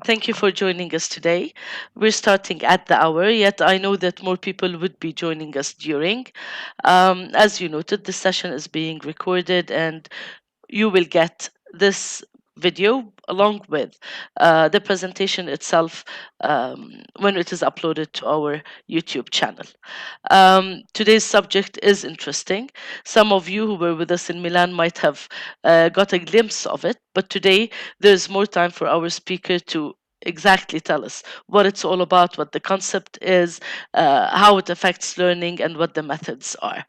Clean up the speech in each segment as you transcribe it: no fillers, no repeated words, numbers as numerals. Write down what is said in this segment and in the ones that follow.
Thank you for joining us today. We're starting at the hour, yet I know that more people would be joining us during. As you noted, this session is being recorded and you will get this video along with the presentation itself when it is uploaded to our YouTube channel. Today's subject is interesting. Some of you who were with us in Milan might have got a glimpse of it, but today there's more time for our speaker to exactly tell us what it's all about, what the concept is, how it affects learning, and what the methods are.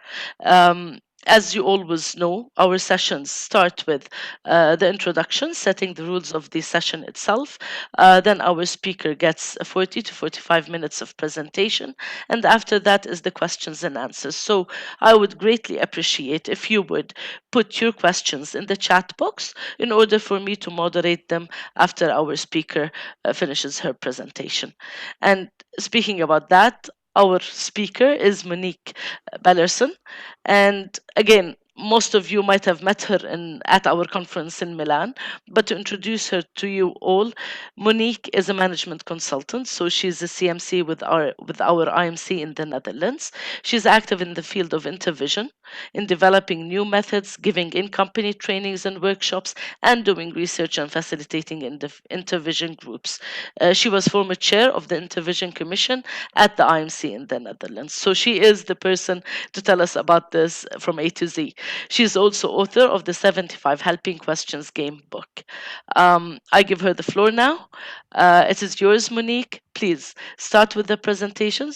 As you always know, our sessions start with the introduction, setting the rules of the session itself. Then our speaker gets 40 to 45 minutes of presentation, and after that is the questions and answers. So I would greatly appreciate if you would put your questions in the chat box in order for me to moderate them after our speaker finishes her presentation. And speaking about that, our speaker is Monique Bellersen. And again, most of you might have met her at our conference in Milan, but to introduce her to you all, Monique is a management consultant, so she's a CMC with our IMC in the Netherlands. She's active in the field of Intervision, in developing new methods, giving in-company trainings and workshops, and doing research and facilitating in the Intervision groups. She was former chair of the Intervision Commission at the IMC in the Netherlands. So she is the person to tell us about this from A to Z. She's also author of the 75 Helping Questions game book. I give her the floor now. It is yours, Monique. Please start with the presentation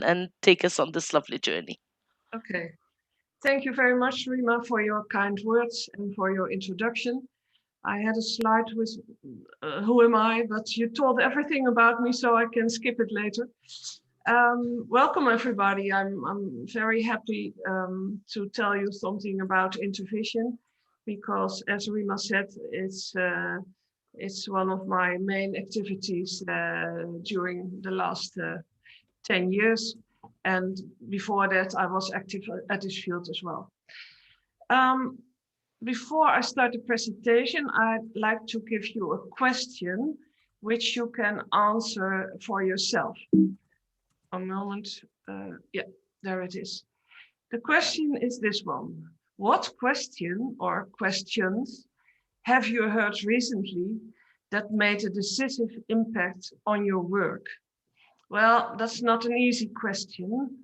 and take us on this lovely journey. Okay. Thank you very much, Rima, for your kind words and for your introduction. I had a slide with who am I, but you told everything about me, so I can skip it later. Welcome, everybody. I'm very happy to tell you something about Intervision, because as Rima said, it's one of my main activities during the last 10 years. And before that, I was active at this field as well. Before I start the presentation, I'd like to give you a question which you can answer for yourself. A moment. Yeah, there it is. The question is this one. What question or questions have you heard recently that made a decisive impact on your work? Well, that's not an easy question,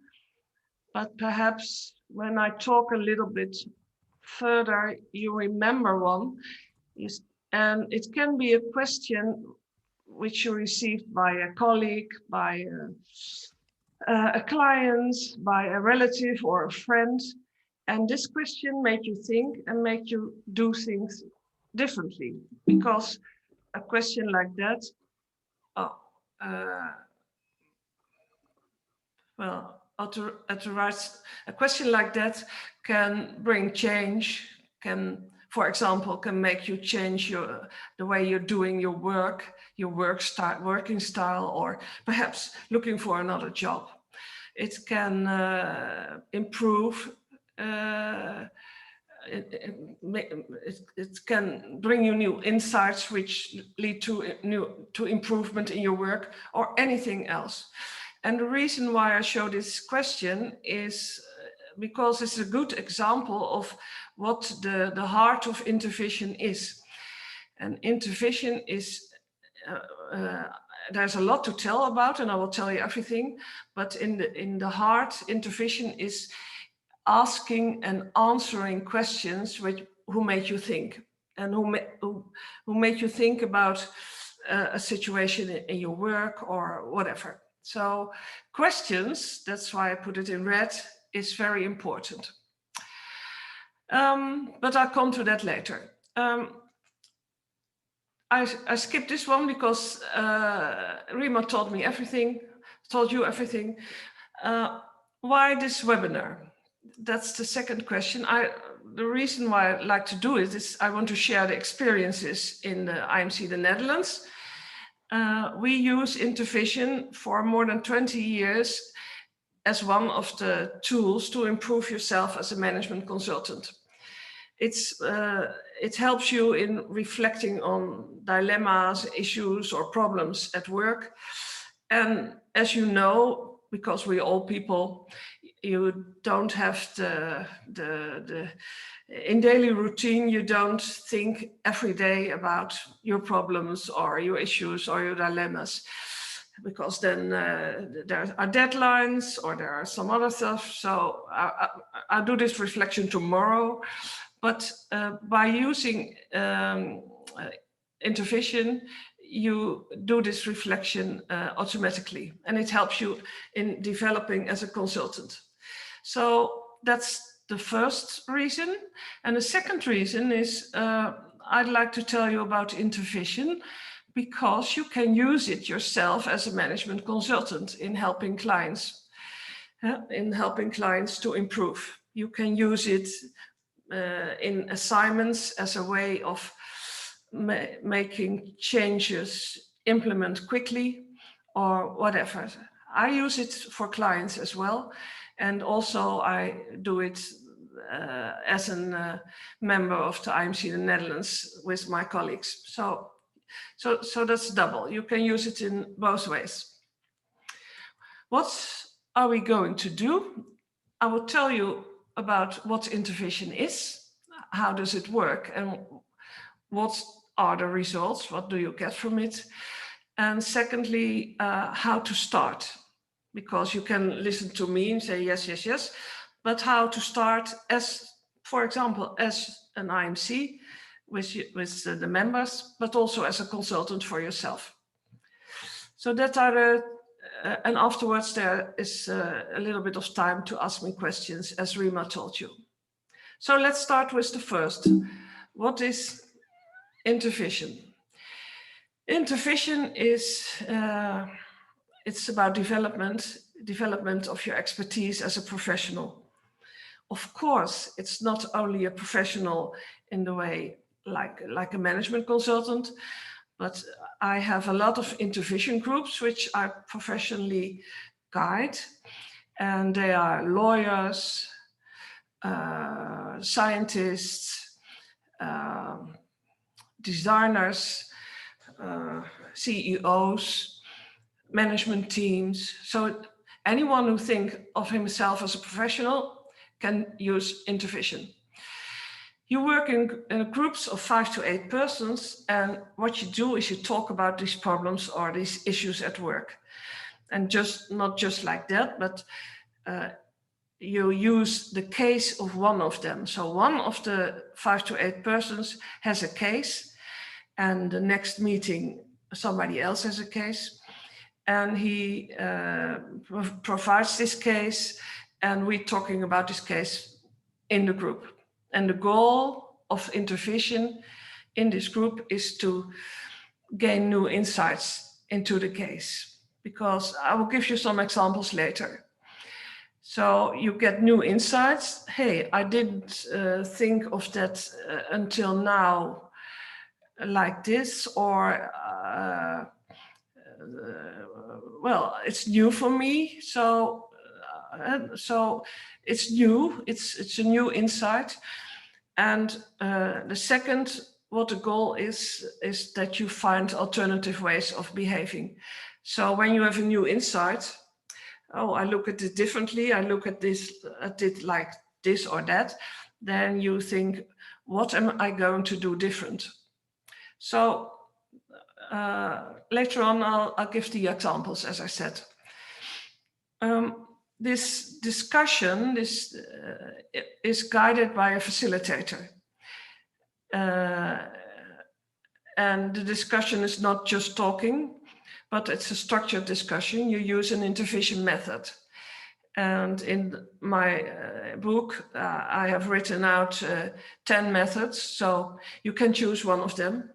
but perhaps when I talk a little bit further, you remember one. And it can be a question which you received by a colleague, by a client, by a relative or a friend. And this question made you think and made you do things differently. Because a question like that, oh, well, a question like that can bring change, can, for example, can make you change the way you're doing your work, your working style, or perhaps looking for another job. It can improve. It can bring you new insights which lead to improvement in your work or anything else. And the reason why I show this question is because it's a good example of what the heart of Intervision is. And Intervision is, there's a lot to tell about, and I will tell you everything, but in the heart, Intervision is asking and answering questions who make you think, and who make you think about a situation in your work or whatever. So questions, that's why I put it in red, is very important. But I'll come to that later. I skipped this one because Rima told me everything, told you everything. Why this webinar? That's the second question. The reason why I like to do it is I want to share the experiences in the IMC the Netherlands. We use Intervision for more than 20 years as one of the tools to improve yourself as a management consultant. it helps you in reflecting on dilemmas, issues, or problems at work. And as you know, because we're all people, you don't have in daily routine, you don't think every day about your problems or your issues or your dilemmas, because then there are deadlines or there are some other stuff. So I'll do this reflection tomorrow. But by using Intervision, you do this reflection automatically, and it helps you in developing as a consultant. So that's the first reason. And the second reason is I'd like to tell you about Intervision, because you can use it yourself as a management consultant in helping clients to improve. You can use it in assignments as a way of making changes, implement quickly, or whatever. I use it for clients as well, and also I do it as a member of the IMC in the Netherlands with my colleagues. So that's double. You can use it in both ways. What are we going to do? I will tell you about what Intervision is, how does it work, and what are the results, what do you get from it? And secondly, how to start, because you can listen to me and say yes, yes, yes, but how to start as, for example, as an IMC with the members, but also as a consultant for yourself. So that are the, and afterwards there is a little bit of time to ask me questions, as Rima told you. So let's start with the first. What is Intervision? Intervision is, it's about development of your expertise as a professional. Of course, it's not only a professional in the way like a management consultant, but I have a lot of Intervision groups which I professionally guide, and they are lawyers, scientists, designers, CEOs, management teams. So anyone who thinks of himself as a professional can use Intervision. You work in groups of 5 to 8 persons, and what you do is you talk about these problems or these issues at work. And not just like that, but you use the case of one of them. So one of the 5 to 8 persons has a case, and the next meeting somebody else has a case, and he provides this case, and we're talking about this case in the group. And the goal of Intervision in this group is to gain new insights into the case, because I will give you some examples later. So you get new insights. Hey, I didn't think of that until now like this, or well, it's new for me. So it's new. It's a new insight. And the second, what the goal is that you find alternative ways of behaving. So when you have a new insight, oh, I look at it differently, I look at it like this or that, then you think, what am I going to do different? So later on, I'll give the examples, as I said. This discussion is guided by a facilitator. And the discussion is not just talking, but it's a structured discussion. You use an Intervision method. And in my book, I have written out 10 methods, so you can choose one of them.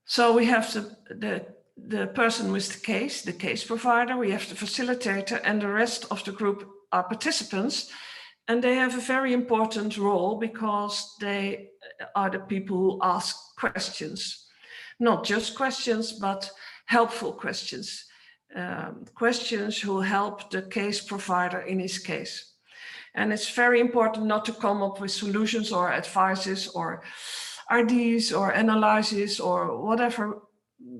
So we have the person with the case provider, we have the facilitator, and the rest of the group are participants. And they have a very important role because they are the people who ask questions. Not just questions, but helpful questions. Questions who help the case provider in his case. And it's very important not to come up with solutions or advices or ideas or analyses or whatever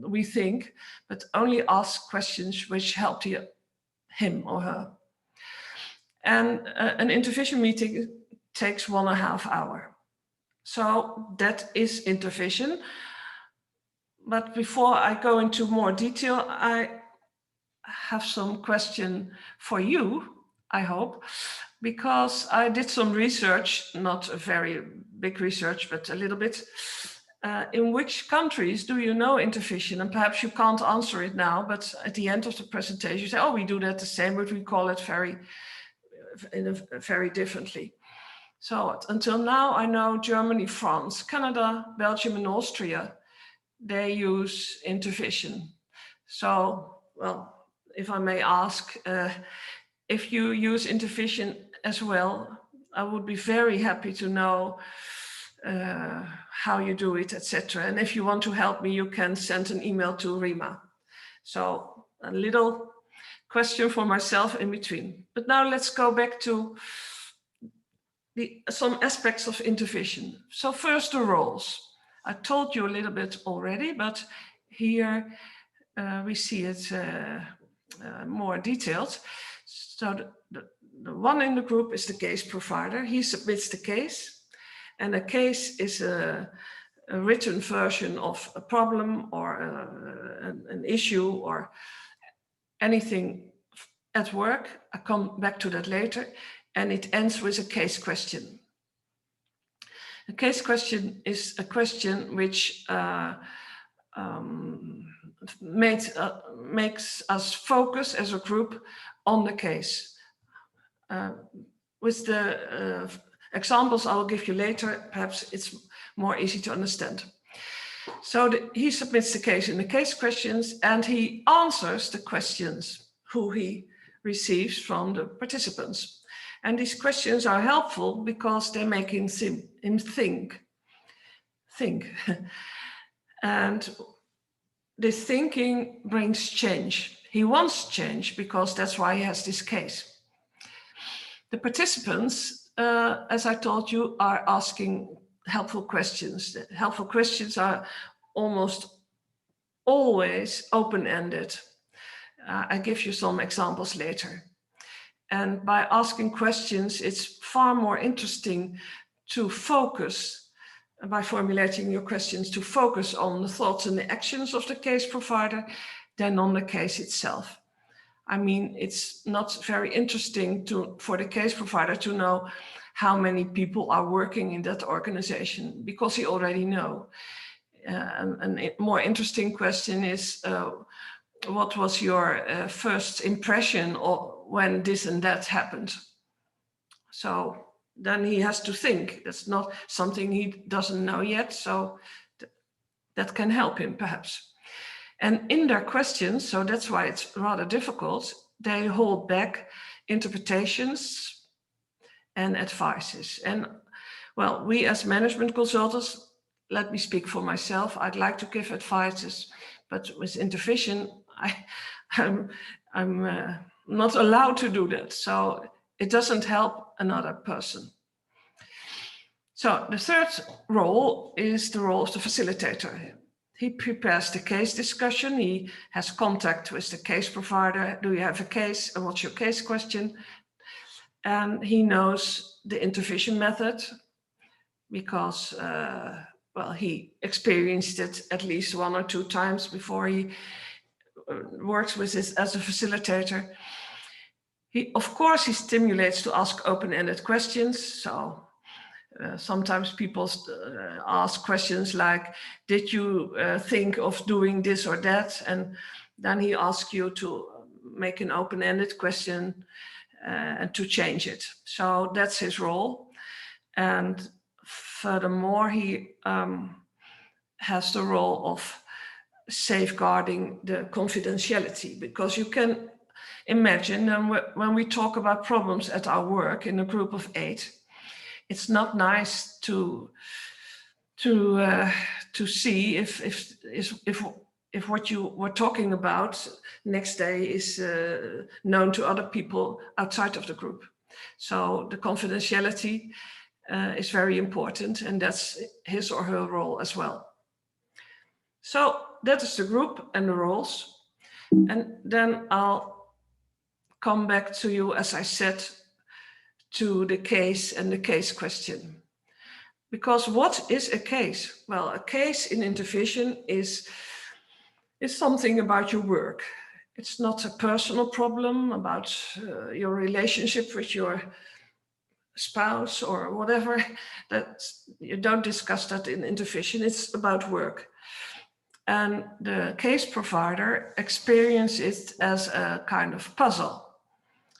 we think, but only ask questions which help him or her. And an intervision meeting takes 1.5 hours. So that is intervision. But before I go into more detail, I have some question for you, I hope, because I did some research, not a very big research, but a little bit. In which countries do you know intervision? And perhaps you can't answer it now, but at the end of the presentation, you say, oh, we do that the same, but we call it very differently. So until now, I know Germany, France, Canada, Belgium, and Austria, they use intervision. So, well, if I may ask, if you use intervision as well, I would be very happy to know how you do it, etc. And if you want to help me, you can send an email to Rima. So a little question for myself in between. But now let's go back to some aspects of intervision. So first, the roles. I told you a little bit already, but here we see it more detailed. So the one in the group is the case provider. He submits the case, and a case is a written version of a problem or an issue or anything at work. I come back to that later. And it ends with a case question. A case question is a question which makes us focus as a group on the case. With the examples I will give you later, perhaps it's more easy to understand. So he submits the case in the case questions, and he answers the questions who he receives from the participants. And these questions are helpful because they make him think. And this thinking brings change. He wants change because that's why he has this case. The participants, as I told you, are asking helpful questions. The helpful questions are almost always open-ended. I give you some examples later. And by asking questions, it's far more interesting to focus, by formulating your questions, to focus on the thoughts and the actions of the case provider than on the case itself. I mean, it's not very interesting for the case provider to know how many people are working in that organization, because he already knows. A more interesting question is, what was your first impression when this and that happened? So then he has to think. That's not something he doesn't know yet, so that can help him perhaps. And in their questions, so that's why it's rather difficult, they hold back interpretations and advices. And well, we as management consultants, let me speak for myself, I'd like to give advices, but with intervision, I'm not allowed to do that. So it doesn't help another person. So the third role is the role of the facilitator. He prepares the case discussion. He has contact with the case provider. Do you have a case? And what's your case question? And he knows the intervision method because, well, he experienced it at least 1 or 2 times before he works with this as a facilitator. Of course, he stimulates to ask open-ended questions. So sometimes people ask questions like, did you think of doing this or that? And then he asks you to make an open-ended question and to change it. So that's his role. And furthermore, he has the role of safeguarding the confidentiality, because you can imagine when we talk about problems at our work in a group of 8, it's not nice to see if what you were talking about next day is known to other people outside of the group. So the confidentiality is very important, and that's his or her role as well. So that is the group and the roles. And then I'll come back to you, as I said, to the case and the case question. Because what is a case? Well, a case in Intervision is something about your work. It's not a personal problem about your relationship with your spouse or whatever. That you don't discuss that in Intervision. It's about work. And the case provider experiences it as a kind of puzzle.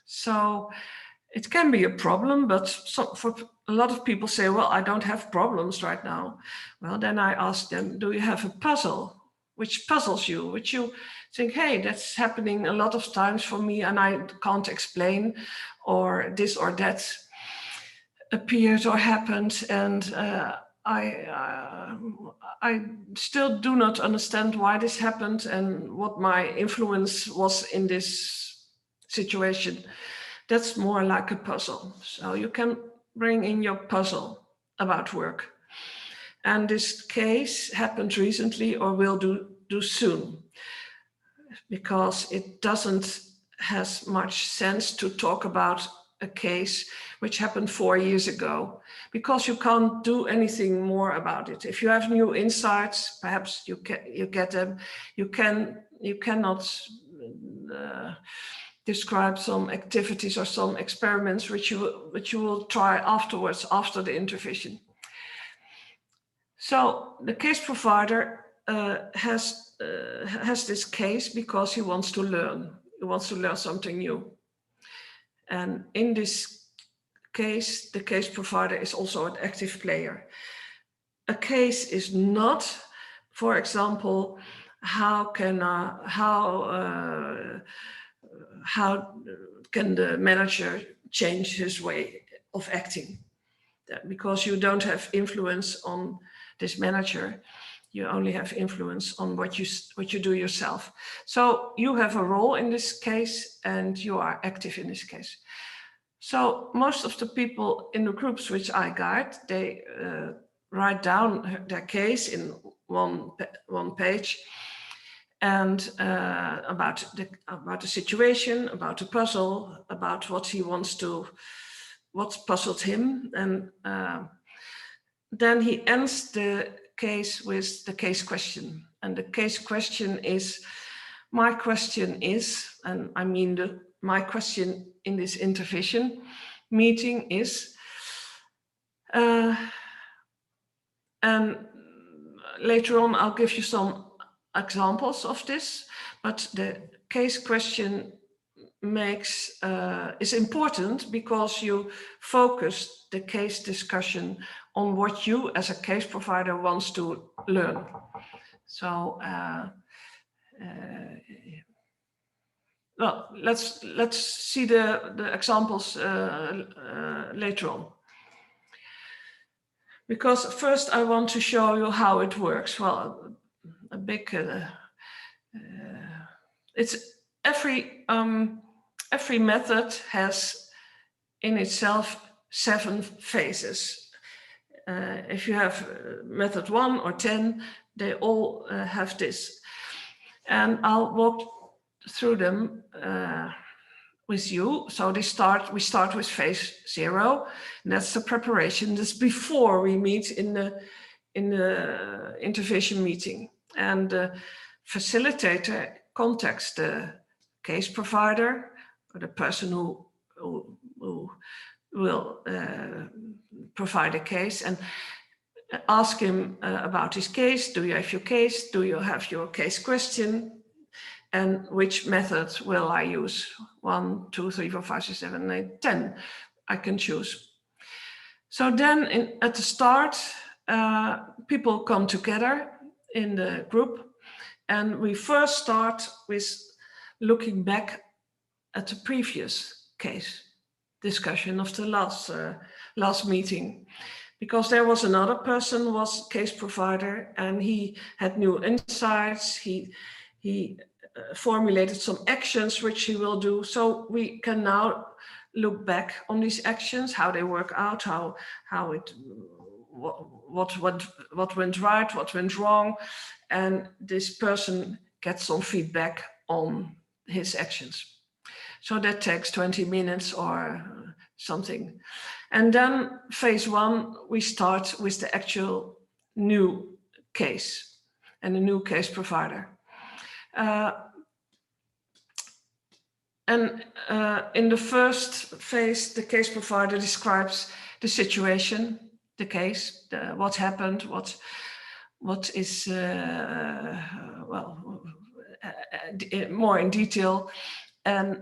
So it can be a problem, but for a lot of people say, well, I don't have problems right now. Well, then I ask them, do you have a puzzle which puzzles you, which you think, hey, that's happening a lot of times for me and I can't explain, or this or that appeared or happened, and I still do not understand why this happened and what my influence was in this situation. That's more like a puzzle. So you can bring in your puzzle about work. And this case happened recently or will do soon, because it doesn't has much sense to talk about a case which happened 4 years ago, because you can't do anything more about it. If you have new insights, perhaps you get them. You cannot describe some activities or some experiments which you will try afterwards, after the intervision. So the case provider has this case because he wants to learn. He wants to learn something new. And in this case, the case provider is also an active player. A case is not, for example, how can the manager change his way of acting? Because you don't have influence on this manager, you only have influence on what you do yourself. So you have a role in this case and you are active in this case. So most of the people in the groups which I guide, they write down their case in one page, and about the situation, about the puzzle, about what puzzled him, and then he ends the case with the case question. And the case question is, my question is, and I mean my question in this intervision meeting is, and later on I'll give you some examples of this, but the case question is important because you focus the case discussion on what you as a case provider wants to learn. So well, let's see the examples later on. Because first I want to show you how it works. Well, a big it's every method has in itself 7 phases. If you have method 1 or 10, they all have this. And I'll walk through them with you. So we start with phase 0, and that's the preparation. That's before we meet in the intervision meeting. And the facilitator contacts the case provider, or the person who will provide a case, and ask him about his case. Do you have your case? Do you have your case question? And which method will I use? 1, 2, 3, 4, 5, 6, 7, 8, 10. I can choose. So then at the start, people come together in the group, and we first start with looking back at the previous case discussion of the last meeting, because there was another person was case provider, and he had new insights. He formulated some actions which he will do. So we can now look back on these actions, how they work out, how it what went right, what went wrong, and this person gets some feedback on his actions. So that takes 20 minutes or something. And then phase one, we start with the actual new case and a new case provider. In the first phase, the case provider describes the situation, the case, what happened, what is more in detail, and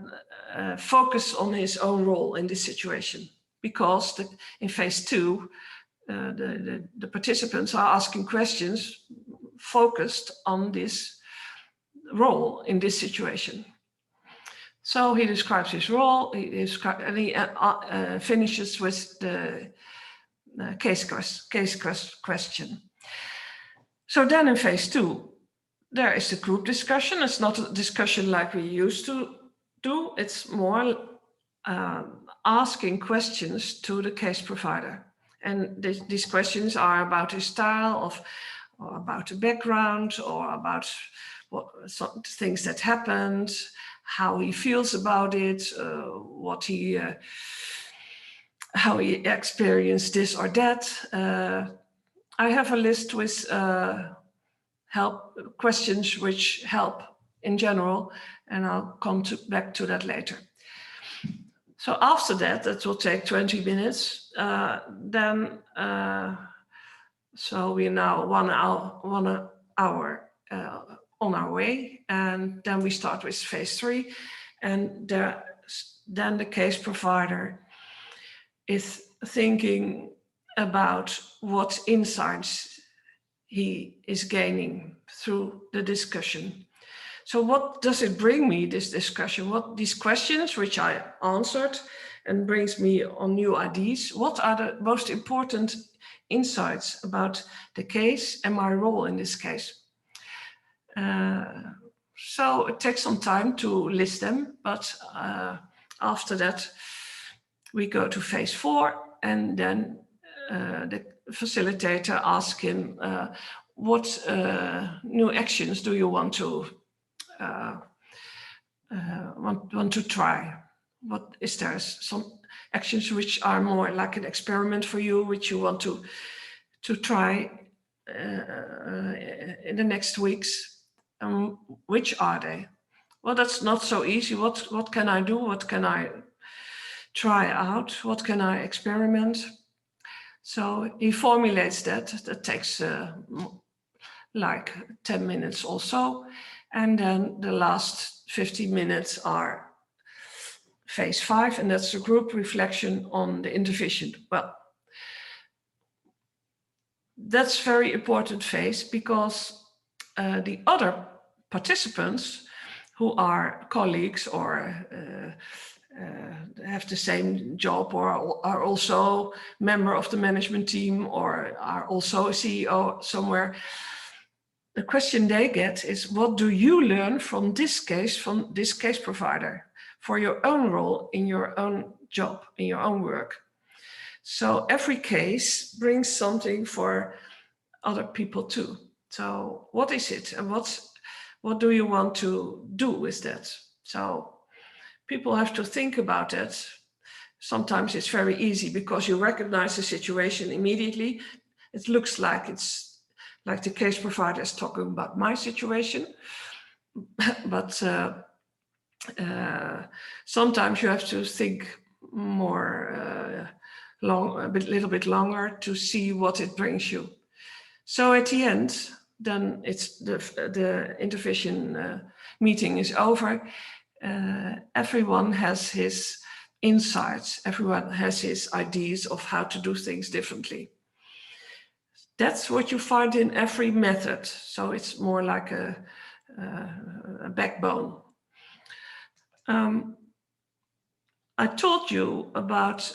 focus on his own role in this situation. Because in phase two, the participants are asking questions focused on this role in this situation. So he describes his role, he finishes with the case question. So then in phase two, there is a group discussion. It's not a discussion like we used to do. It's more asking questions to the case provider. And these questions are about his style, or about the background, or about some things that happened, how he feels about it, how he experienced this or that. I have a list with questions which help in general, and I'll come back to that later. So after that will take 20 minutes. So we're now 1 hour on our way, and then we start with phase 3, and then the case provider is thinking about what insights he is gaining through the discussion. So what does it bring me, this discussion? What these questions, which I answered, and brings me on new ideas, what are the most important insights about the case and my role in this case? So it takes some time to list them, but after that, we go to phase 4, and then the facilitator asks him, what new actions do you want to try? What is there some actions which are more like an experiment for you, which you want to try in the next weeks? Which are they? Well, that's not so easy. What can I do? What can I try out? What can I experiment? So he formulates that. That takes like 10 minutes or so. And then the last 15 minutes are phase 5, and that's a group reflection on the intervision. Well, that's very important phase, because the other participants who are colleagues or have the same job, or are also member of the management team, or are also a CEO somewhere, the question they get is, what do you learn from this case provider for your own role in your own job, in your own work? So every case brings something for other people too. So what is it, and what do you want to do with that? So people have to think about it. Sometimes it's very easy because you recognize the situation immediately. It looks like it's like the case provider is talking about my situation, but sometimes you have to think more little bit longer to see what it brings you. So at the end, then it's the Intervision meeting is over. Everyone has his insights. Everyone has his ideas of how to do things differently. That's what you find in every method. So it's more like a backbone. I told you about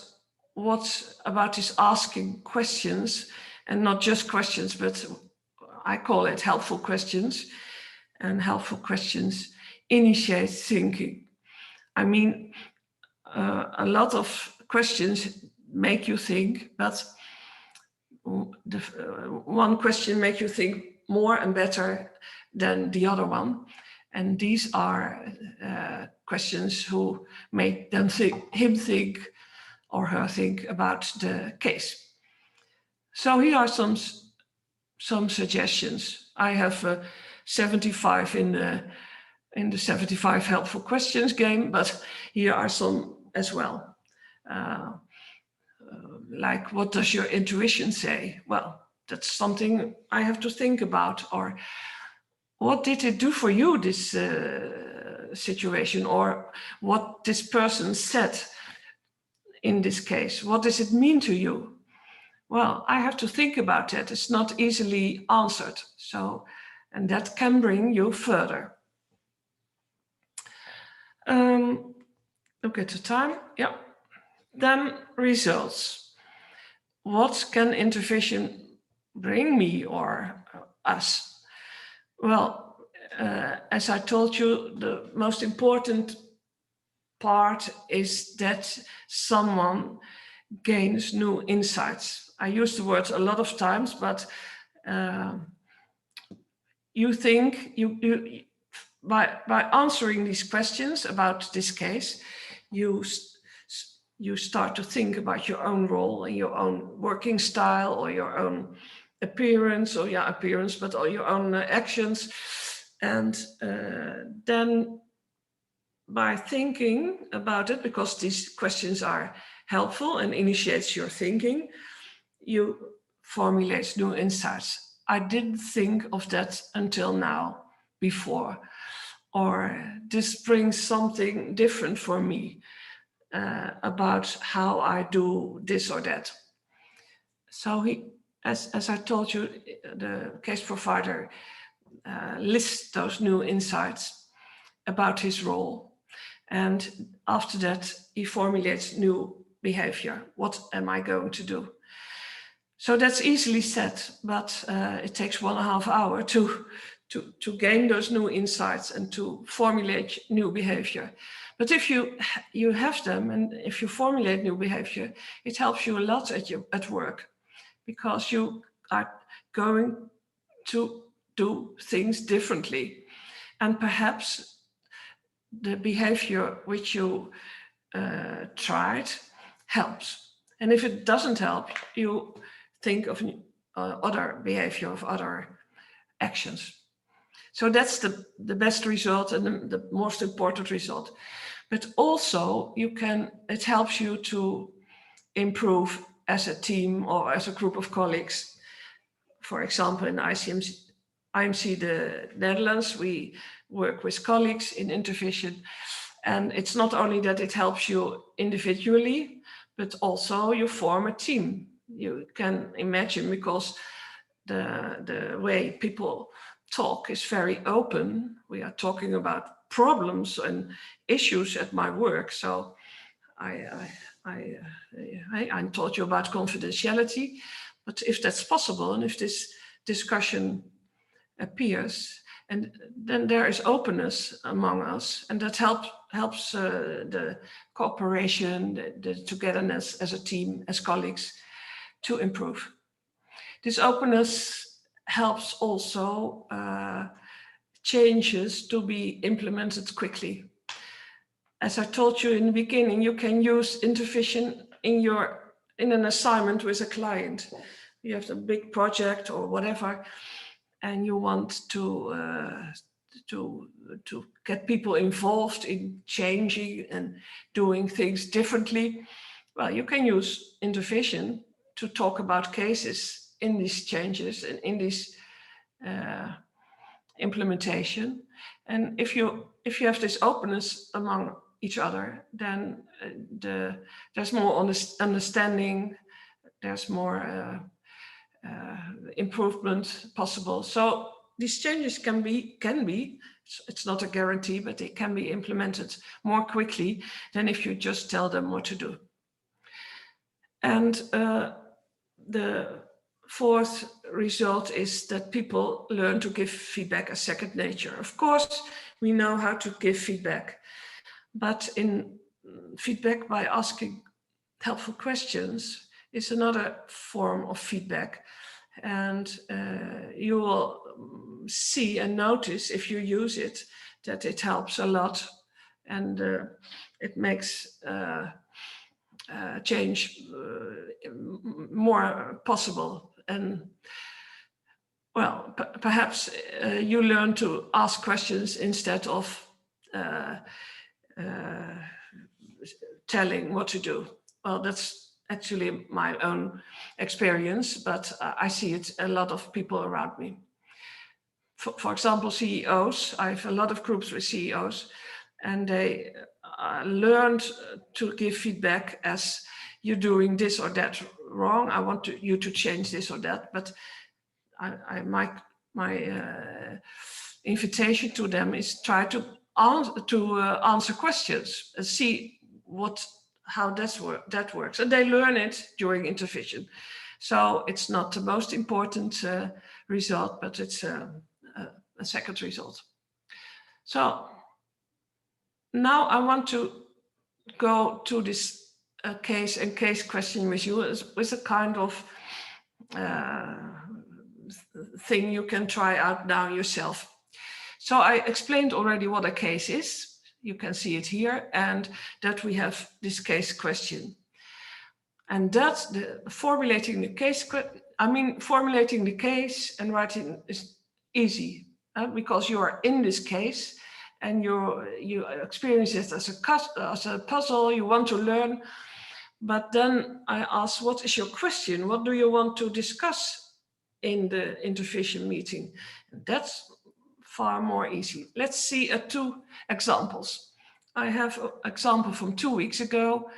this asking questions, and not just questions, but I call it helpful questions. And helpful questions initiate thinking. I mean, a lot of questions make you think, but one question make you think more and better than the other one. And these are questions who make him think or her think about the case. So here are some suggestions. I have 75 in the 75 helpful questions game, but here are some as well. Like, what does your intuition say? Well, that's something I have to think about. Or what did it do for you, this situation? Or what this person said in this case? What does it mean to you? Well, I have to think about that. It's not easily answered. So, and that can bring you further. Look at the time. Yeah. Then results. What can Intervision bring me or us? Well, as I told you, the most important part is that someone gains new insights. I use the word a lot of times, but you think by answering these questions about this case, you start to think about your own role and your own working style or your own appearance, but all your own actions. And then by thinking about it, because these questions are helpful and initiates your thinking, you formulate new insights. I didn't think of that until now, before, or this brings something different for me about how I do this or that. So as I told you, the case provider lists those new insights about his role. And after that, he formulates new behavior. What am I going to do? So that's easily said, but it takes 1.5 hours to gain those new insights and to formulate new behavior. But if you have them and if you formulate new behavior, it helps you a lot at work, because you are going to do things differently. And perhaps the behavior which you tried helps. And if it doesn't help, you think of other behavior, of other actions. So that's the best result and the most important result. But also it helps you to improve as a team or as a group of colleagues. For example, in ICMC the Netherlands, we work with colleagues in Intervision. And it's not only that it helps you individually, but also you form a team. You can imagine, because the way people talk is very open. We are talking about problems and issues at my work. So I told you about confidentiality, but if that's possible and if this discussion appears, and then there is openness among us, and that helps the cooperation, the togetherness as a team, as colleagues, to improve. This openness helps also changes to be implemented quickly. As I told you in the beginning, you can use Intervision in an assignment with a client. You have a big project or whatever, and you want to get people involved in changing and doing things differently. Well, you can use Intervision to talk about cases in these changes and in this implementation. And if you have this openness among each other, then there's more understanding, there's more improvement possible. So these changes can be, it's not a guarantee, but they can be implemented more quickly than if you just tell them what to do. And the fourth result is that people learn to give feedback as second nature. Of course, we know how to give feedback, but in feedback by asking helpful questions is another form of feedback. And you will see and notice if you use it that it helps a lot, and it makes change more possible. And well, perhaps you learn to ask questions instead of telling what to do. Well, that's actually my own experience, but I see it a lot of people around me. For example, CEOs, I have a lot of groups with CEOs, and they learned to give feedback as you're doing this or that wrong. I want you to change this or that, but my invitation to them is try to answer questions and see how that works, and they learn it during Intervision. So it's not the most important result, but it's a second result. So now I want to go to this case and case question with you with a kind of thing you can try out now yourself. So I explained already what a case is. You can see it here, and that we have this case question. And that's formulating the case. Formulating the case and writing is easy because you are in this case and you experience it as a puzzle. You want to learn, but then I ask, what is your question? What do you want to discuss in the Intervision meeting? And that's far more easy. Let's see 2 examples. I have an example from 2 weeks ago.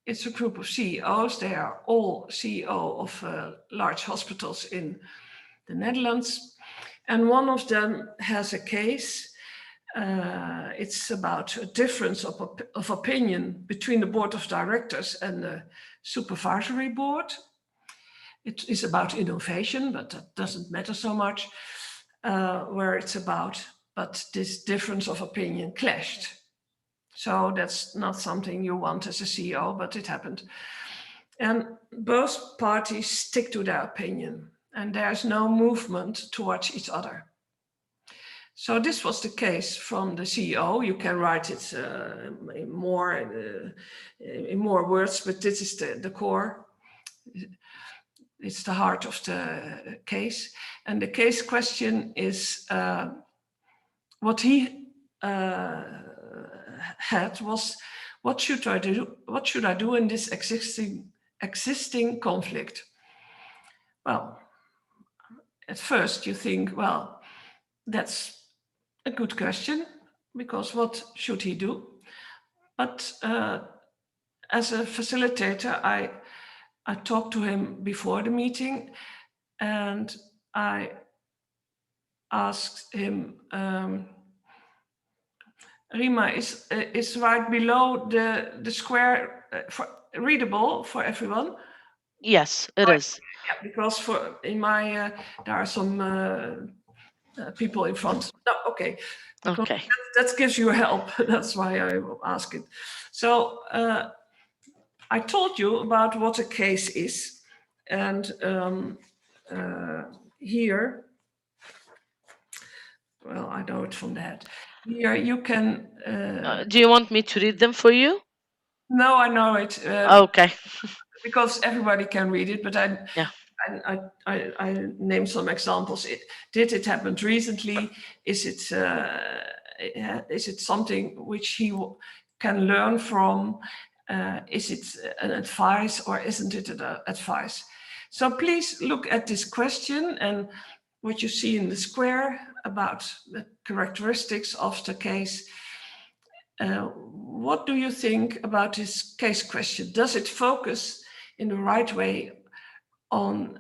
It's a group of CEOs. They are all CEO of large hospitals in the Netherlands. And one of them has a case. It's about a difference of opinion between the board of directors and the supervisory board. It is about innovation, but that doesn't matter so much where it's about. But this difference of opinion clashed. So that's not something you want as a CEO, but it happened. And both parties stick to their opinion, and there's no movement towards each other. So this was the case from the CEO. You can write it in more words, but this is the core. It's the heart of the case. And the case question is what he had was, what should I do? What should I do in this existing conflict? Well, at first you think, well, that's a good question, because what should he do? But as a facilitator, I talked to him before the meeting, and I asked him, Rima, is right below the square readable for everyone? Yes, it is. Yeah, because there are some people in front. No, okay. Okay. That gives you help. That's why I ask it. So I told you about what a case is, and here, well, I know it from the head. Here you can. Do you want me to read them for you? No, I know it. Okay. Because everybody can read it, but Yeah. I name some examples. Did it happen recently? Is it something which he can learn from? Is it an advice or isn't it an advice? So please look at this question and what you see in the square about the characteristics of the case. What do you think about this case question? Does it focus in the right way on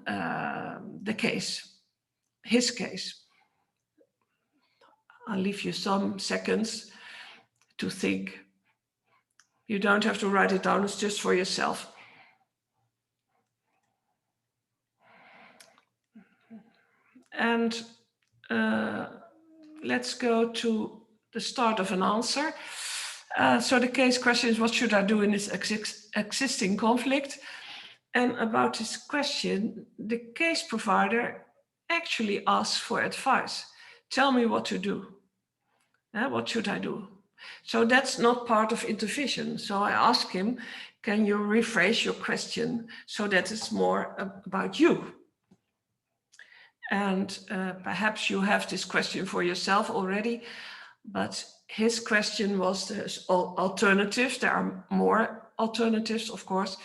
the case, his case? I'll leave you some seconds to think. You don't have to write it down, it's just for yourself. And let's go to the start of an answer. So the case question is, what should I do in this existing conflict? And about this question, the case provider actually asks for advice. Tell me what to do. What should I do? So that's not part of intervision. So I ask him, can you rephrase your question so that it's more about you? And perhaps you have this question for yourself already, but his question was there's alternatives. There are more alternatives, of course.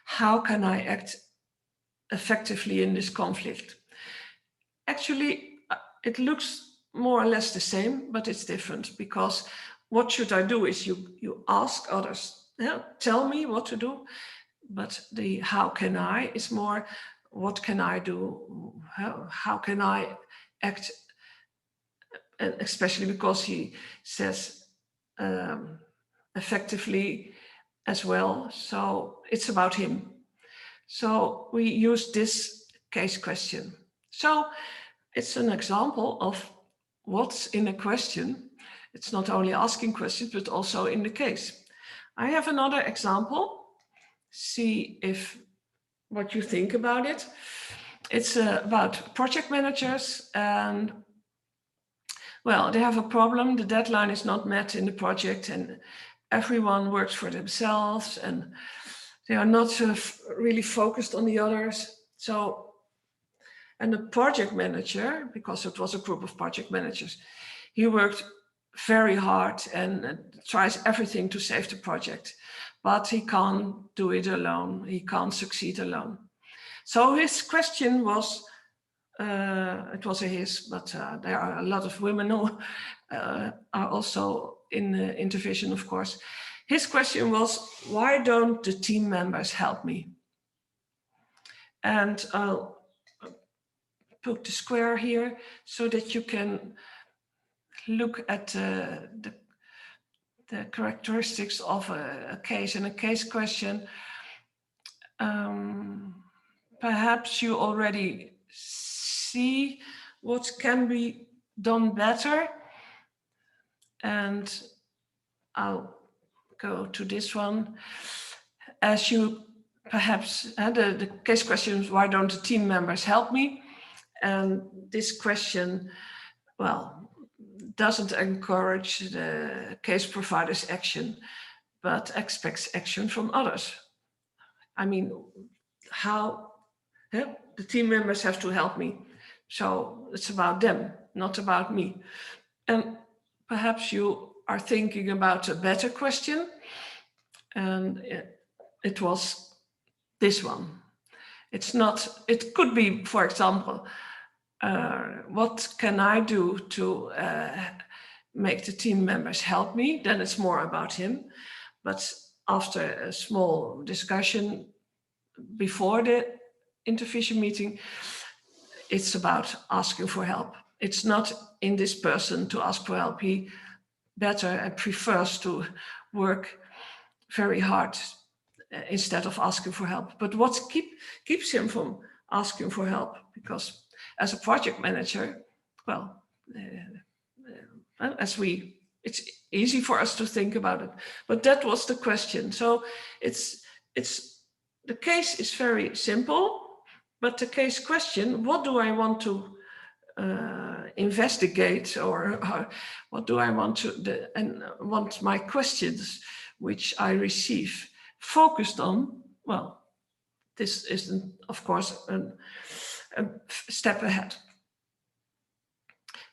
How can I act effectively in this conflict? Actually, it looks more or less the same, but it's different, because what should I do is you ask others, tell me what to do, but the how can I is more, what can I do? How can I act? And especially because he says effectively as well. So it's about him. So we use this case question. So it's an example of what's in a question. It's not only asking questions, but also in the case. I have another example. See if what you think about it. It's about project managers, and well, they have a problem. The deadline is not met in the project, and everyone works for themselves, and they are not really focused on the others. So, and the project manager, because it was a group of project managers, he worked very hard and tries everything to save the project, but he can't do it alone. He can't succeed alone. So his question was, it was a his, but there are a lot of women who are also in Intervision, of course. His question was, why don't the team members help me? And I'll put the square here so that you can look at the characteristics of a case and a case question. Perhaps you already see what can be done better. And I'll go to this one. As you perhaps, the case question is, why don't the team members help me? And this question, well, doesn't encourage the case provider's action, but expects action from others. I mean, how the team members have to help me. So it's about them, not about me. And perhaps you are thinking about a better question, and it was this one. It's not, it could be, for example, what can I do to make the team members help me? Then it's more about him. But after a small discussion before the Intervision meeting, it's about asking for help. It's not in this person to ask for help. He better and prefers to work very hard instead of asking for help. But what keeps him from asking for help? Because as a project manager, well, it's easy for us to think about it. But that was the question. So it's the case is very simple, but the case question, what do I want to investigate, or what do I want to, and want my questions which I receive focused on? Well, this isn't, of course, a step ahead.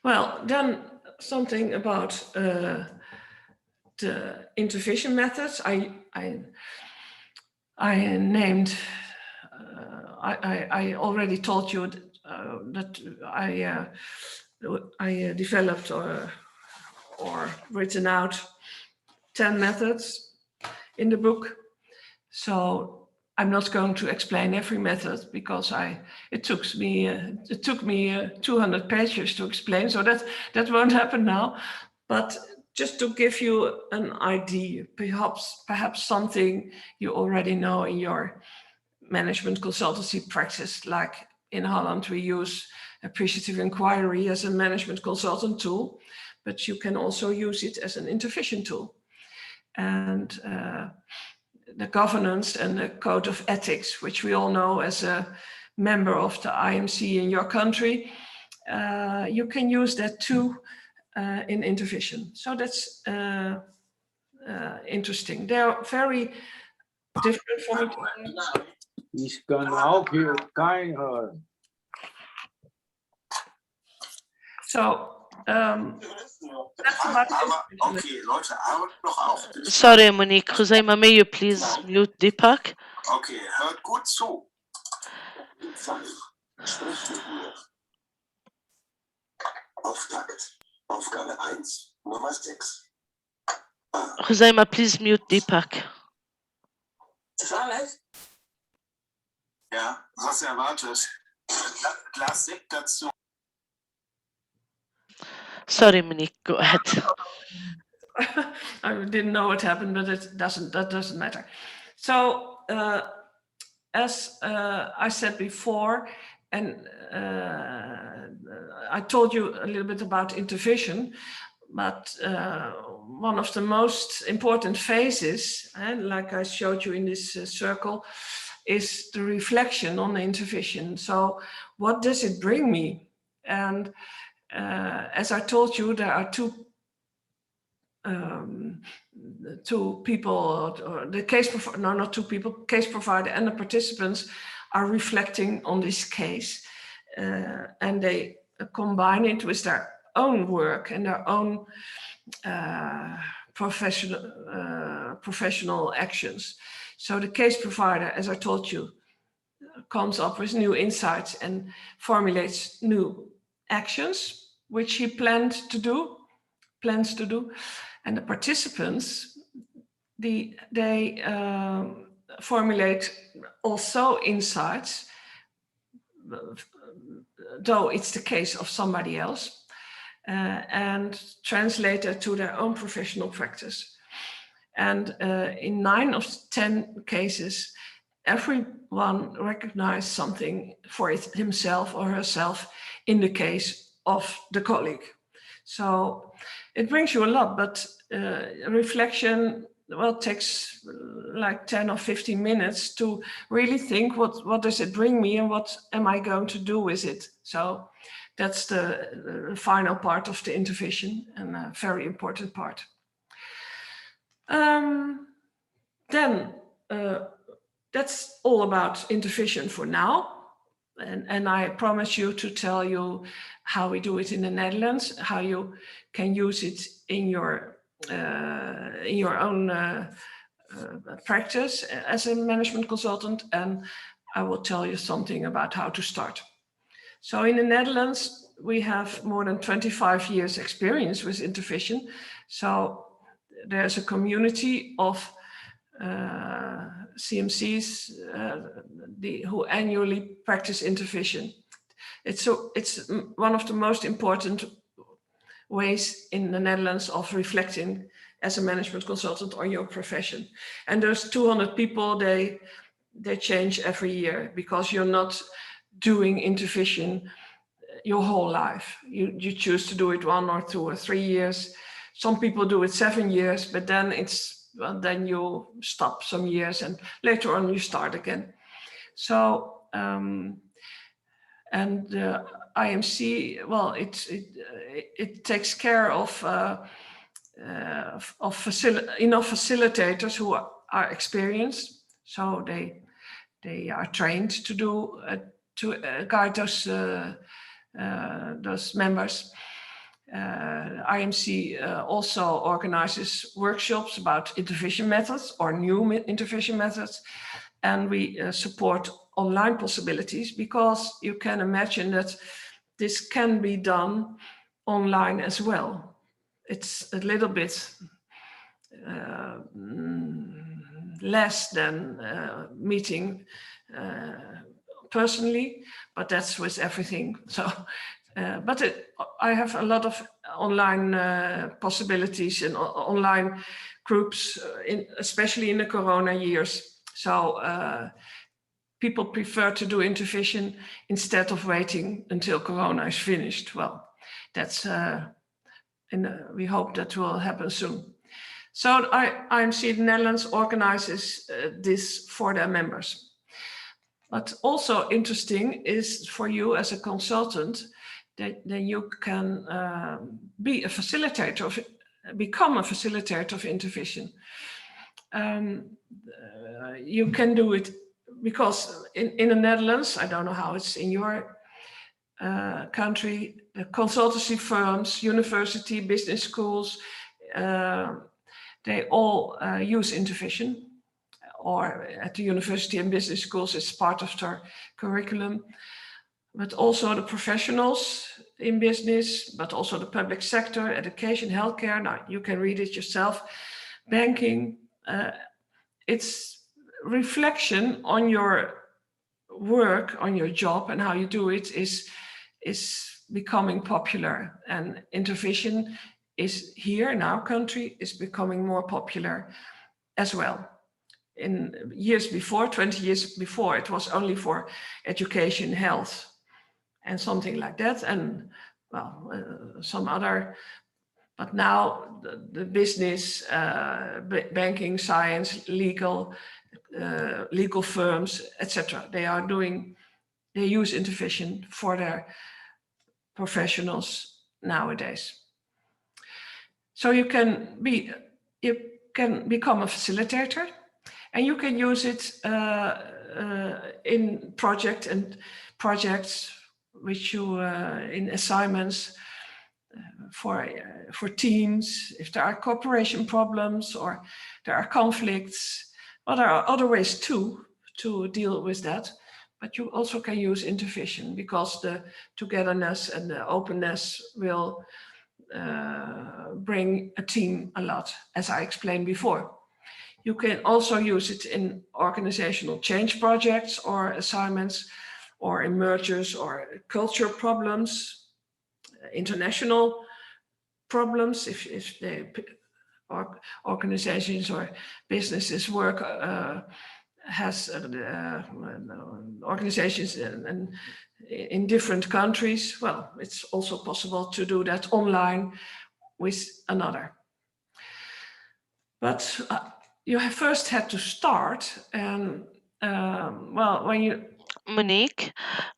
Well, then something about the Intervision methods. I named, I already told you that I developed or written out 10 methods in the book. So I'm not going to explain every method, because it took me 200 pages to explain. So that won't happen now. But just to give you an idea, perhaps something you already know in your management consultancy practice. Like in Holland, we use appreciative inquiry as a management consultant tool, but you can also use it as an intervision tool. and the governance and the code of ethics, which we all know as a member of the IMC in your country. You can use that too in Intervision. So that's interesting. They're very different from each other. Ich kann auch hier kein hören. So, that's about Okay, Leute, arbeiten noch auf. Sorry, Monique. Khuzaima, may you please mute Deepak? Okay, hört gut zu. Sprich mit mir. Auftakt. Aufgabe 1, Nummer 6. Khuzaima, please mute Deepak. Ja, was erwartet? Glas Sekt dazu. Sorry, Monique. Go ahead. I didn't know what happened, but that doesn't matter. So, as I said before, and I told you a little bit about Intervision, but one of the most important phases, and like I showed you in this circle, is the reflection on the Intervision. So what does it bring me? And as I told you, there are two people, or the case provider, no, not two people, case provider and the participants are reflecting on this case, and they combine it with their own work and their own professional actions. So the case provider, as I told you, comes up with new insights and formulates new actions, which he plans to do. And the participants, they formulate also insights, though it's the case of somebody else, and translate it to their own professional practice. And in 9 of 10 cases, everyone recognized something for himself or herself in the case of the colleague. So it brings you a lot, but reflection, well, takes like 10 or 15 minutes to really think what does it bring me and what am I going to do with it. So that's the final part of the Intervision, and a very important part. Then that's all about Intervision for now. And I promise you to tell you how we do it in the Netherlands, how you can use it in your own practice as a management consultant, and I will tell you something about how to start. So in the Netherlands, we have more than 25 years experience with Intervision. So there's a community of CMCs who annually practice Intervision. It's one of the most important ways in the Netherlands of reflecting as a management consultant on your profession. And those 200 people, they change every year, because you're not doing Intervision your whole life. You choose to do it 1 or 2 or 3 years. Some people do it 7 years, but then then you stop some years and later on you start again. So, and the IMC, well, it takes care of enough facilitators who are experienced. So they are trained to guide those members. IMC also organizes workshops about Intervision methods or new Intervision methods, and we support online possibilities, because you can imagine that this can be done online as well. It's a little bit less than meeting personally, but that's with everything. So. But I have a lot of online possibilities and online groups, especially in the Corona years. So people prefer to do Intervision instead of waiting until Corona is finished. Well, that's we hope that will happen soon. So IMC Netherlands organizes this for their members. But also interesting is for you as a consultant that you can be a facilitator of, become a facilitator of Intervision. You can do it because in the Netherlands, I don't know how it's in your country, the consultancy firms, university, business schools, they all use Intervision, or at the university and business schools, it's part of their curriculum. But also the professionals in business, but also the public sector, education, healthcare. Now you can read it yourself. Banking, it's reflection on your work, on your job, and how you do it is becoming popular. And Intervision is here in our country is becoming more popular as well. In years before, 20 years before, it was only for education, health, and something like that, and well, some other. But now the business, banking, science, legal firms, etc. They use Intervision for their professionals nowadays. So you can become a facilitator, and you can use it in projects which you in assignments for teams, if there are cooperation problems or there are conflicts. Well, there are other ways too to deal with that, but you also can use Intervision because the togetherness and the openness will bring a team a lot, as I explained before. You can also use it in organizational change projects or assignments, or in mergers or culture problems, international problems, if the organizations or businesses work has organizations in different countries. Well, it's also possible to do that online with another. But you have first had to start, and well, when you... Monique,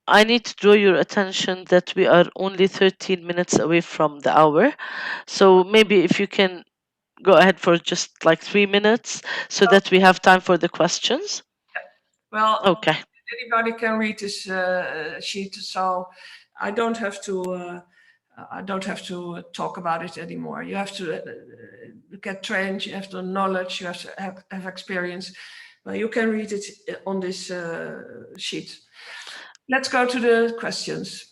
I need to draw your attention that we are only 13 minutes away from the hour. So maybe if you can go ahead for just like 3 minutes so that we have time for the questions. Well, Okay. anybody can read this sheet, so I don't have to talk about it anymore. You have to get trained, you have the knowledge, you have to have experience. Well, you can read it on this sheet. Let's go to the questions.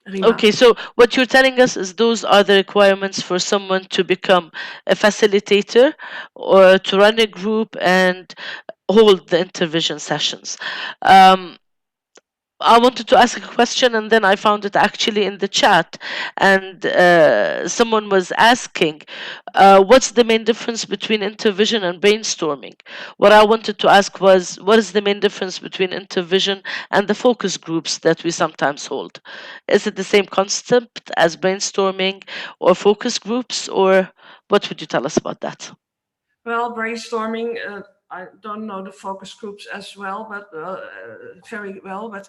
Rima. Okay, so what you're telling us is those are the requirements for someone to become a facilitator or to run a group and hold the intervision sessions. I wanted to ask a question and then I found it actually in the chat, and someone was asking, what's the main difference between Intervision and brainstorming? What I wanted to ask was, what is the main difference between Intervision and the focus groups that we sometimes hold? Is it the same concept as brainstorming or focus groups, or what would you tell us about that? Well, brainstorming, I don't know the focus groups as well, but very well. But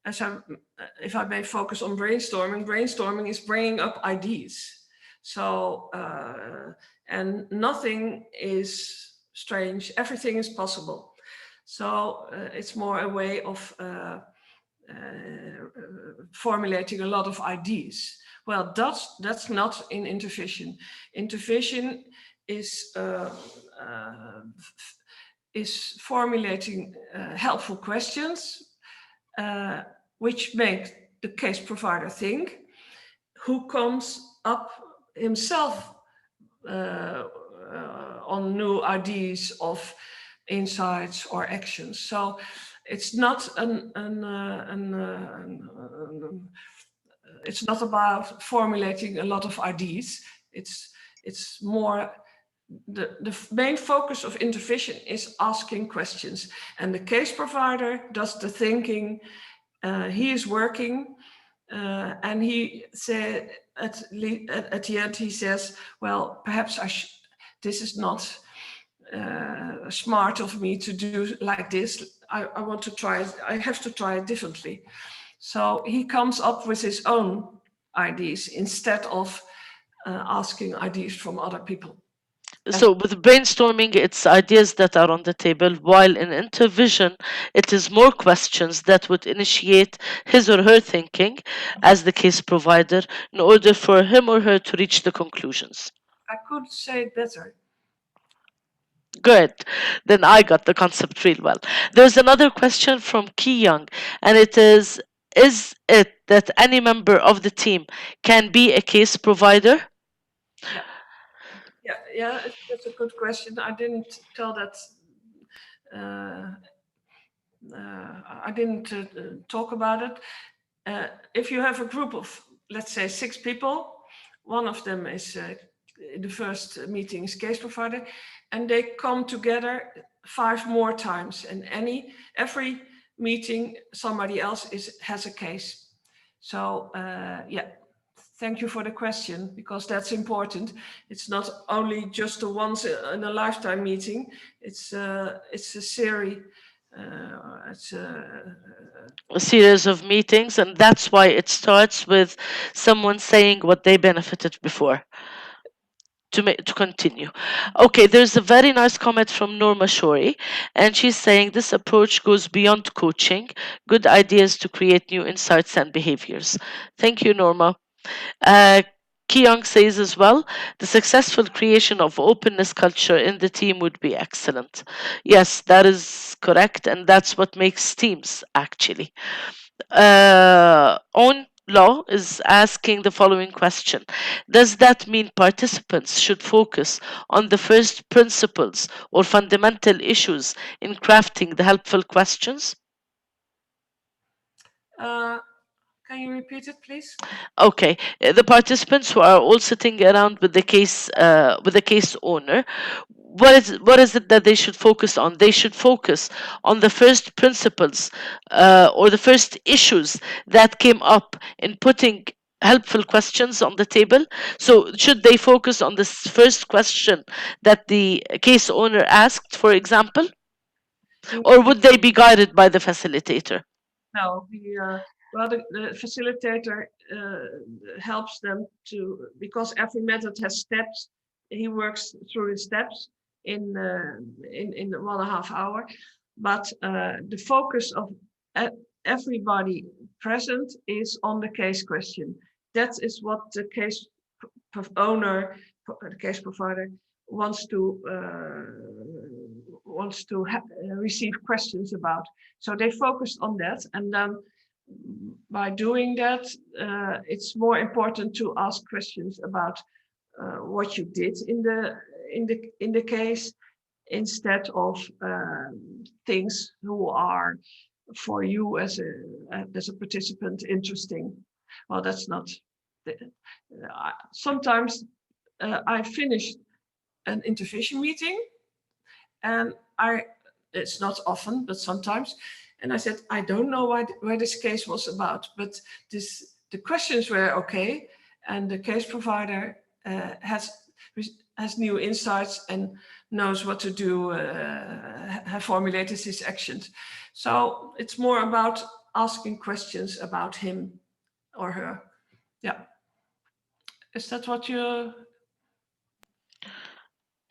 if I may focus on brainstorming is bringing up ideas. So, and nothing is strange, everything is possible. So it's more a way of formulating a lot of ideas. Well, that's not in Intervision. Intervision is formulating helpful questions which make the case provider think, who comes up himself on new ideas of insights or actions. So it's not it's not about formulating a lot of ideas. It's more the main focus of Intervision is asking questions, and the case provider does the thinking. He is working, and he said at the end he says, well, perhaps this is not smart of me to do like this. I want to try it. I have to try it differently. So he comes up with his own ideas instead of asking ideas from other people. So with brainstorming, it's ideas that are on the table, while in Intervision, it is more questions that would initiate his or her thinking as the case provider in order for him or her to reach the conclusions. I could say it better. Good. Then I got the concept real well. There's another question from Ki Young, and it is it that any member of the team can be a case provider? Yeah, yeah. That's a good question. I didn't tell that. Uh, I didn't talk about it. If you have a group of, let's say, 6 people, one of them is the first meeting is case provider, and they come together 5 more times, and every meeting somebody else has a case. So yeah, thank you for the question, because that's important. It's not only just a once in a lifetime meeting. It's a series. It's A series of meetings, and that's why it starts with someone saying what they benefited before. To continue. Okay, there's a very nice comment from Norma Shori, and she's saying this approach goes beyond coaching, good ideas to create new insights and behaviors. Thank you, Norma. Uh, Kyung says as well, the successful creation of openness culture in the team would be excellent. Yes, that is correct, and that's what makes teams actually. On law is asking the following question: does that mean participants should focus on the first principles or fundamental issues in crafting the helpful questions? uh, can you repeat it, please? Okay, the participants who are all sitting around with the case owner, what is it that they should focus on? They should focus on the first principles or the first issues that came up in putting helpful questions on the table. So should they focus on this first question that the case owner asked, for example, or would they be guided by the facilitator? No, well, the facilitator helps them to, because every method has steps. He works through the steps in 1.5 hour, but the focus of everybody present is on the case question. That is what the case owner, the case provider, wants to receive questions about. So they focused on that, and then by doing that, it's more important to ask questions about what you did in the case, instead of things who are for you as a participant interesting. Well, that's not. Sometimes I finished an intervision meeting, and it's not often, but sometimes, and I said, I don't know where this case was about, but the questions were okay, and the case provider has new insights and knows what to do, have formulated his actions. So it's more about asking questions about him or her. Yeah. Is that what you...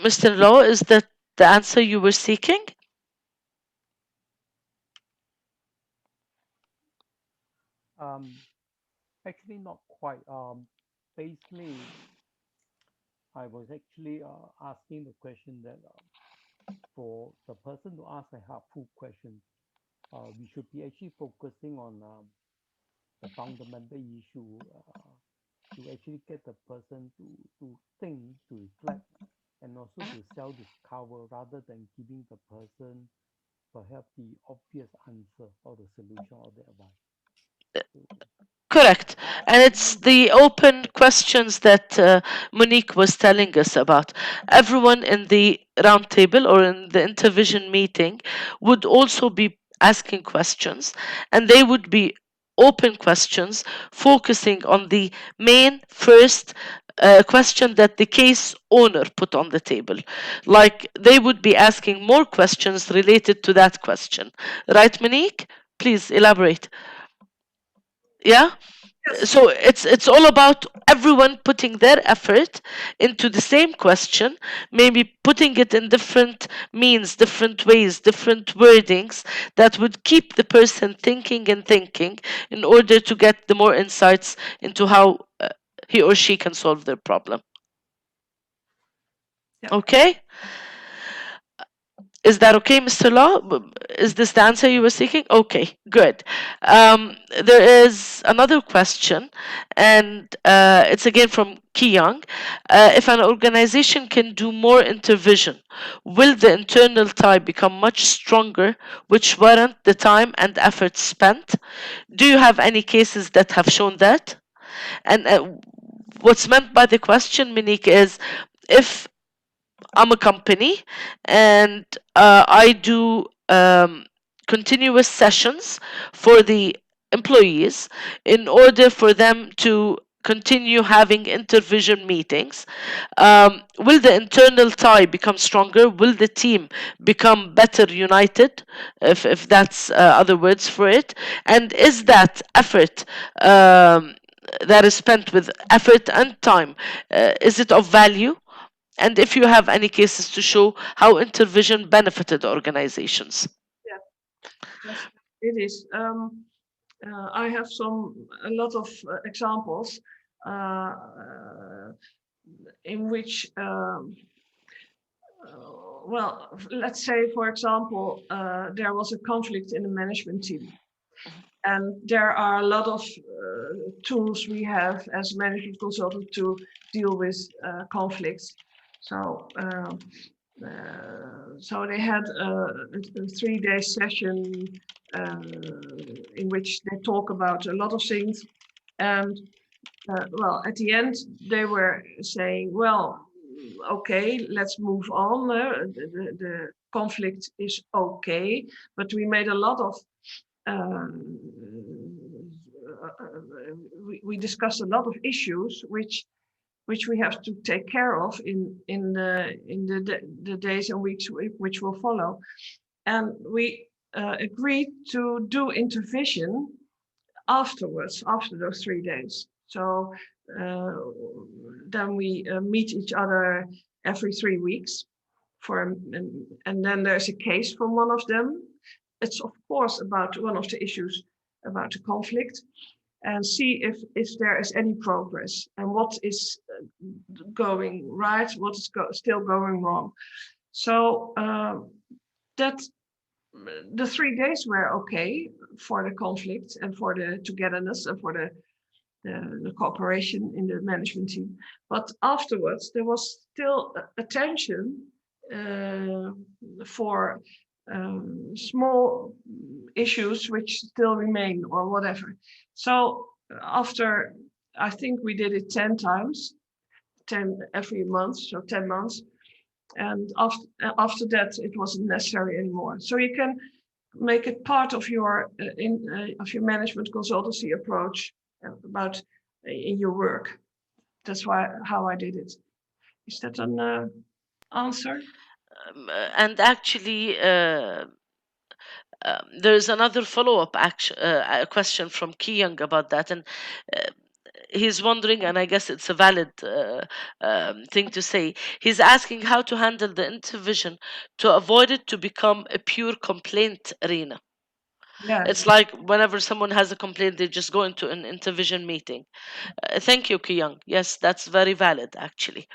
Mr. Law, is that the answer you were seeking? Actually, not quite. Basically, I was actually asking the question that for the person to ask a helpful question, we should be actually focusing on the fundamental issue to actually get the person to think, to reflect, and also to self-discover rather than giving the person perhaps the obvious answer or the solution or the advice. So, Correct. And it's the open questions that Monique was telling us about. Everyone in the round table or in the intervision meeting would also be asking questions, and they would be open questions, focusing on the main first question that the case owner put on the table. Like they would be asking more questions related to that question. Right, Monique? Please elaborate. Yeah? Yes. So it's all about everyone putting their effort into the same question, maybe putting it in different means, different ways, different wordings that would keep the person thinking and thinking in order to get the more insights into how he or she can solve their problem. Yeah. Okay, is that okay, Mr. Law? Is this the answer you were seeking? Okay, good. There is another question, and it's again from Young. If an organization can do more intervision, will the internal tie become much stronger, which warrant the time and effort spent? Do you have any cases that have shown that? And what's meant by the question, Monique, is if I'm a company and I do continuous sessions for the employees in order for them to continue having intervision meetings. Will the internal tie become stronger? Will the team become better united, if that's other words for it? And is that effort that is spent with effort and time, is it of value? And if you have any cases to show how Intervision benefited organizations. Yeah. Yes, it is. I have a lot of examples uh, in which, well, let's say, for example, there was a conflict in the management team. And there are a lot of tools we have as management consultant to deal with conflicts. So, so they had a 3-day session in which they talk about a lot of things. And well, at the end, they were saying, well, okay, let's move on. The conflict is okay, but we made a lot of we discussed a lot of issues which we have to take care of in the days and weeks which will follow, and we agreed to do intervision afterwards, after those 3 days. So then we meet each other every 3 weeks and then there's a case from one of them. It's of course about one of the issues about the conflict, and see if there is any progress and what is going right, what is still going wrong. So that the 3 days were okay for the conflict and for the togetherness and for the cooperation in the management team. But afterwards, there was still a tension for small issues which still remain or whatever. So after, I think we did it 10 times, 10 every month, so 10 months. And after that, it wasn't necessary anymore. So you can make it part of your management consultancy approach about in your work. That's how I did it. Is that an answer? And actually, there's another follow-up question from Young about that, and he's wondering, and I guess it's a valid thing to say. He's asking how to handle the intervision to avoid it to become a pure complaint arena. Yeah. It's like whenever someone has a complaint, they just go into an intervision meeting. Thank you, Young. Yes, that's very valid, actually.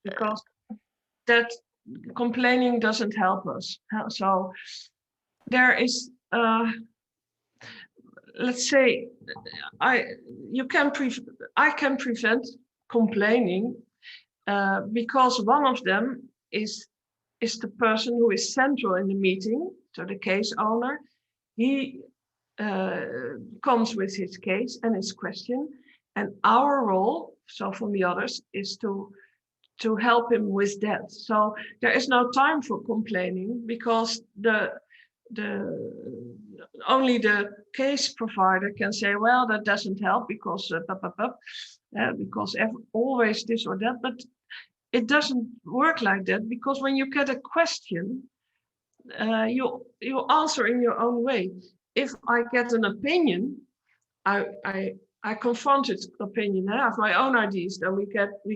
Because that complaining doesn't help us. So there is, let's say, I can prevent complaining because one of them is the person who is central in the meeting, so the case owner. He comes with his case and his question, and our role, so from the others, is to help him with that. So there is no time for complaining because the only the case provider can say, well, that doesn't help because because always this or that. But it doesn't work like that, because when you get a question, you answer in your own way. If I get an opinion, I confronted opinion. I have my own ideas, then we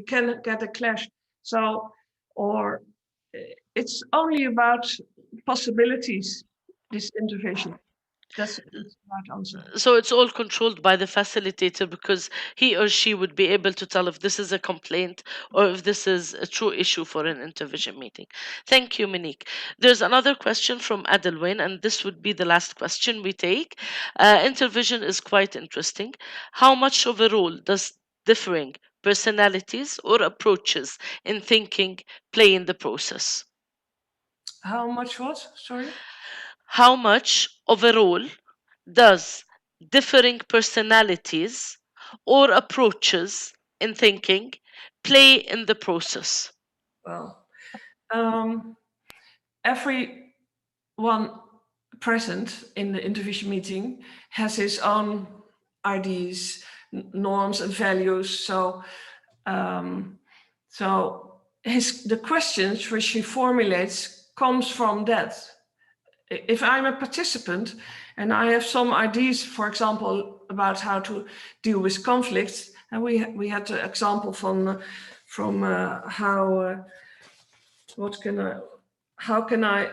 can get a clash. So, or it's only about possibilities. This intervention. That's the right answer. So it's all controlled by the facilitator, because he or she would be able to tell if this is a complaint or if this is a true issue for an intervision meeting. Thank you, Monique. There's another question from Adelwyn, and this would be the last question we take. Intervision is quite interesting. How much of a role does differing personalities or approaches in thinking play in the process? How much what? Sorry. How much of a role does differing personalities or approaches in thinking play in the process? Well, everyone present in the intervision meeting has his own ideas, norms, and values. So, the questions which he formulates comes from that. If I'm a participant and I have some ideas, for example, about how to deal with conflicts, and we had the example from how can I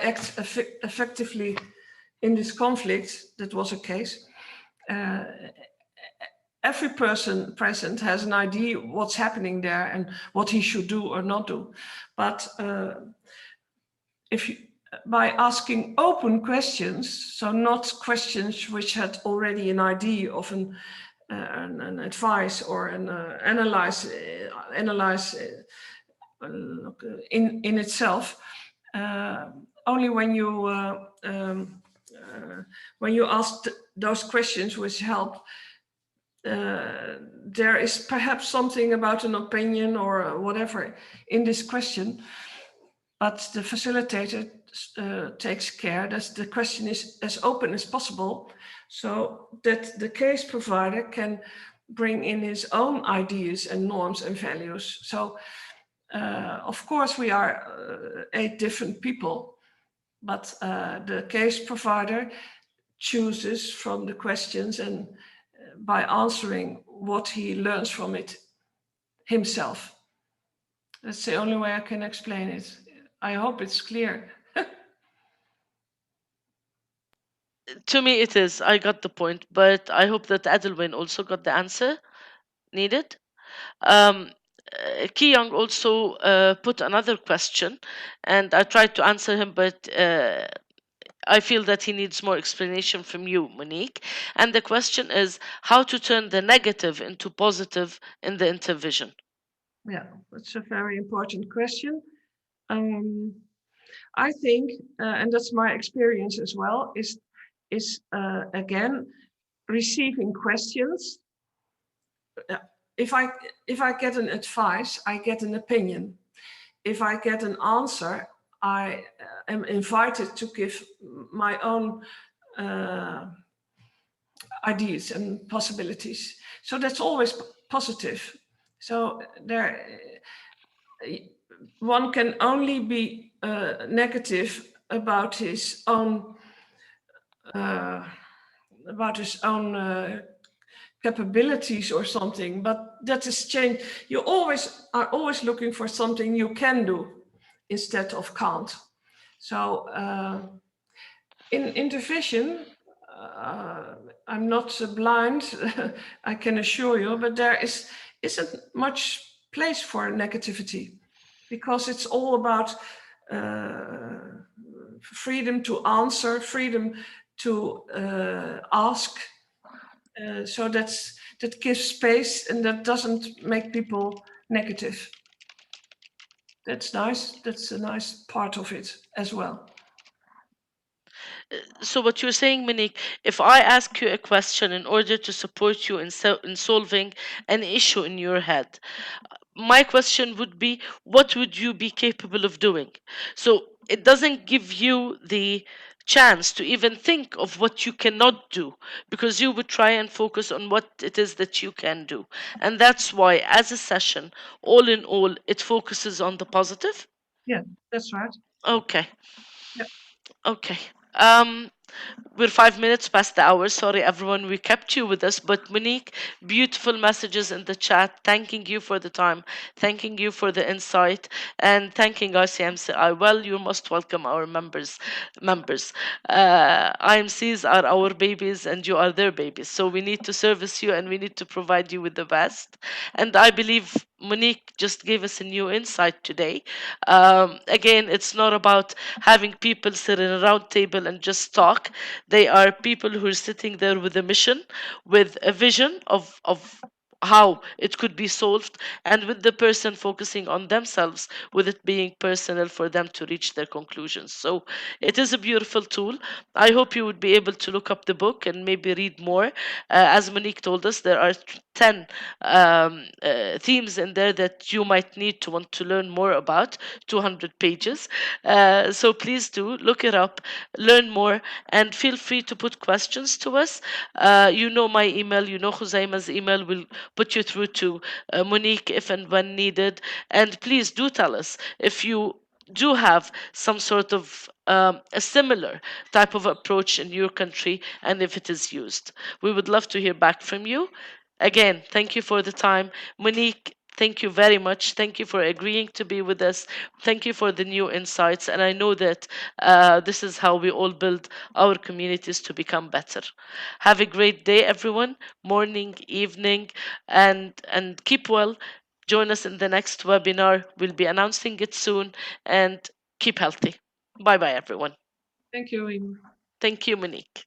act effectively in this conflict. That was a case. Every person present has an idea what's happening there and what he should do or not do. But by asking open questions, so not questions which had already an idea of an advice or an analyze in itself. Only when you ask those questions which help, there is perhaps something about an opinion or whatever in this question, but the facilitator takes care that the question is as open as possible, so that the case provider can bring in his own ideas and norms and values. So, of course, we are 8 different people, but the case provider chooses from the questions and by answering what he learns from it himself. That's the only way I can explain it. I hope it's clear. To me, it is. I got the point, but I hope that Adelwyn also got the answer needed. Um, Young also put another question, and I tried to answer him, but I feel that he needs more explanation from you, Monique. And the question is how to turn the negative into positive in the intervision. Yeah, that's a very important question. I think, and that's my experience as well, is again receiving questions. If I get an advice, I get an opinion. If I get an answer, I am invited to give my own ideas and possibilities. So that's always positive. So one can only be negative about his own capabilities or something, but that is change. You are always looking for something you can do instead of can't. So in intervision, I'm not blind, I can assure you, but there isn't much place for negativity, because it's all about freedom to answer, freedom to ask. So that gives space, and that doesn't make people negative. That's nice. That's a nice part of it as well. So, what you're saying, Monique, if I ask you a question in order to support you in solving an issue in your head, my question would be, what would you be capable of doing? So, it doesn't give you the chance to even think of what you cannot do, because you would try and focus on what it is that you can do. And that's why, as a session, all in all, it focuses on the positive. Yeah, that's right. Okay. Yeah, Okay. Um, we're 5 minutes past the hour. Sorry, everyone, we kept you with us. But Monique, beautiful messages in the chat. Thanking you for the time, thanking you for the insight, and thanking ICMCI. Well, you're most welcome, our members. IMCs are our babies, and you are their babies. So we need to service you, and we need to provide you with the best. And I believe Monique just gave us a new insight today. Again, it's not about having people sit in a round table and just talk. They are people who are sitting there with a mission, with a vision of how it could be solved, and with the person focusing on themselves, with it being personal for them to reach their conclusions. So it is a beautiful tool. I hope you would be able to look up the book and maybe read more. As Monique told us, there are 10 themes in there that you might need to want to learn more about, 200 pages. So please do look it up, learn more, and feel free to put questions to us. You know my email, you know Khuzaima's email. Will put you through to Monique if and when needed. And please do tell us if you do have some sort of a similar type of approach in your country, and if it is used. We would love to hear back from you. Again, thank you for the time. Monique, thank you very much. Thank you for agreeing to be with us. Thank you for the new insights. And I know that this is how we all build our communities to become better. Have a great day, everyone. Morning, evening, and keep well. Join us in the next webinar. We'll be announcing it soon. And keep healthy. Bye bye, everyone. thank you, Iman. Thank you, Monique.